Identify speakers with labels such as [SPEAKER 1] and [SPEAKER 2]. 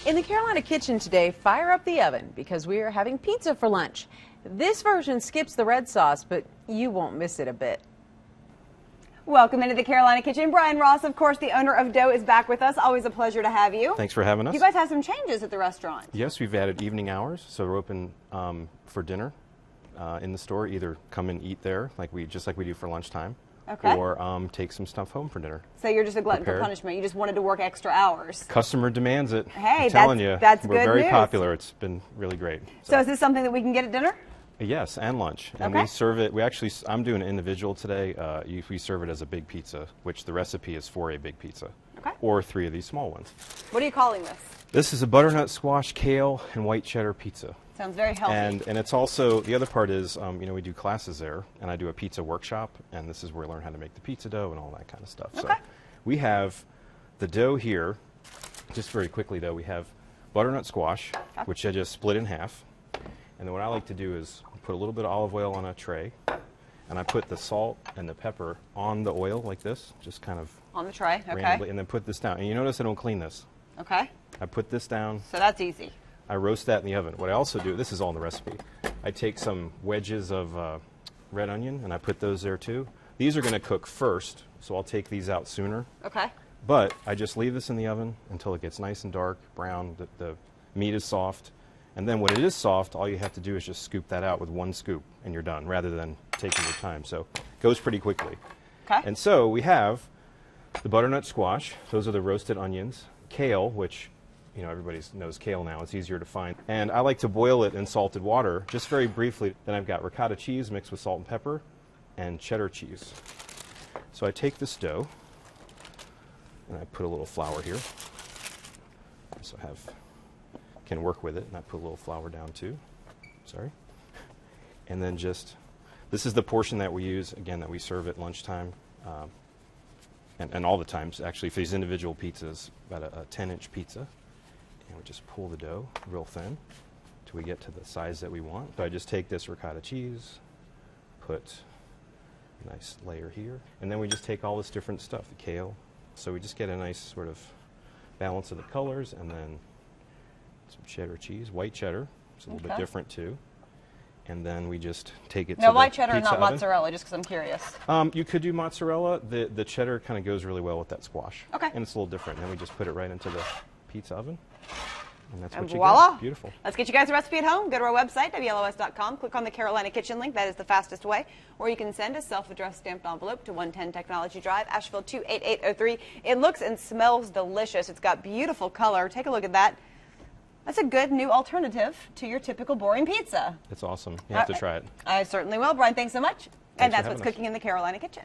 [SPEAKER 1] In the Carolina kitchen today, fire up the oven because we are having pizza for lunch. This version skips the red sauce, but you won't miss it a bit.
[SPEAKER 2] Welcome into the Carolina kitchen. Brian Ross, of course, the owner of Dough, is back with us. Always a pleasure to have you.
[SPEAKER 3] Thanks for having us.
[SPEAKER 2] You guys have some changes at the restaurant.
[SPEAKER 3] Yes, we've added evening hours, so we're open for dinner in the store. Either come and eat there, just like we do for lunchtime,
[SPEAKER 2] okay,
[SPEAKER 3] or take some stuff home for dinner.
[SPEAKER 2] So you're just a glutton for punishment. You just wanted to work extra hours.
[SPEAKER 3] Customer demands it.
[SPEAKER 2] Hey,
[SPEAKER 3] I'm telling you,
[SPEAKER 2] that's
[SPEAKER 3] we're
[SPEAKER 2] good
[SPEAKER 3] very
[SPEAKER 2] news.
[SPEAKER 3] popular. It's been really great.
[SPEAKER 2] So is this something that we can get at dinner?
[SPEAKER 3] Yes, and lunch. And
[SPEAKER 2] okay,
[SPEAKER 3] we serve it. I'm doing an individual today. We serve it as a big pizza, which the recipe is for a big pizza,
[SPEAKER 2] okay,
[SPEAKER 3] or 3 of these small ones.
[SPEAKER 2] What are you calling this?
[SPEAKER 3] This is a butternut squash, kale, and white cheddar pizza.
[SPEAKER 2] Sounds very healthy.
[SPEAKER 3] And it's also, the other part is, we do classes there, and I do a pizza workshop, and this is where I learn how to make the pizza dough and all that kind of stuff.
[SPEAKER 2] Okay.
[SPEAKER 3] So we have the dough here. Just very quickly, though, we have butternut squash, which I just split in half. And then what I like to do is put a little bit of olive oil on a tray, and I put the salt and the pepper on the oil like this, just kind of
[SPEAKER 2] on the tray, okay,
[SPEAKER 3] randomly, and then put this down. And you notice I don't clean this.
[SPEAKER 2] Okay.
[SPEAKER 3] I put this down.
[SPEAKER 2] So that's easy.
[SPEAKER 3] I roast that in the oven. What I also do, this is all in the recipe, I take some wedges of red onion, and I put those there too. These are going to cook first, so I'll take these out sooner.
[SPEAKER 2] Okay.
[SPEAKER 3] But I just leave this in the oven until it gets nice and dark, brown, the meat is soft. And then when it is soft, all you have to do is just scoop that out with 1 scoop, and you're done, rather than taking your time. So it goes pretty quickly.
[SPEAKER 2] Okay.
[SPEAKER 3] And so we have the butternut squash. Those are the roasted onions. Kale, which, everybody knows kale now. It's easier to find. And I like to boil it in salted water, just very briefly. Then I've got ricotta cheese mixed with salt and pepper, and cheddar cheese. So I take this dough, and I put a little flour here. So I can work with it, and I put a little flour down too. Sorry. And then this is the portion that we use, again, that we serve at lunchtime, and all the times, actually, for these individual pizzas, about a 10-inch pizza. And we just pull the dough real thin till we get to the size that we want. So I just take this ricotta cheese, put a nice layer here, and then we just take all this different stuff, the kale. So we just get a nice sort of balance of the colors, and then some cheddar cheese, white cheddar. It's a little bit different too. And then we just take it to the
[SPEAKER 2] white cheddar,
[SPEAKER 3] pizza
[SPEAKER 2] not
[SPEAKER 3] oven.
[SPEAKER 2] mozzarella, just because I'm curious.
[SPEAKER 3] You could do mozzarella. The cheddar kind of goes really well with that squash.
[SPEAKER 2] Okay.
[SPEAKER 3] And it's a little different. And then we just put it right into the pizza oven. And that's what you
[SPEAKER 2] voila.
[SPEAKER 3] get. Beautiful.
[SPEAKER 2] Let's get you guys a recipe at home. Go to our website, WLOS.com. Click on the Carolina Kitchen link. That is the fastest way. Or you can send a self-addressed stamped envelope to 110 Technology Drive, Asheville 28803. It looks and smells delicious. It's got beautiful color. Take a look at that. That's a good new alternative to your typical boring pizza.
[SPEAKER 3] It's awesome. You have to try it.
[SPEAKER 2] I certainly will. Brian, thanks so much.
[SPEAKER 3] Thanks
[SPEAKER 2] and that's
[SPEAKER 3] for
[SPEAKER 2] what's
[SPEAKER 3] having us.
[SPEAKER 2] cooking in the Carolina Kitchen.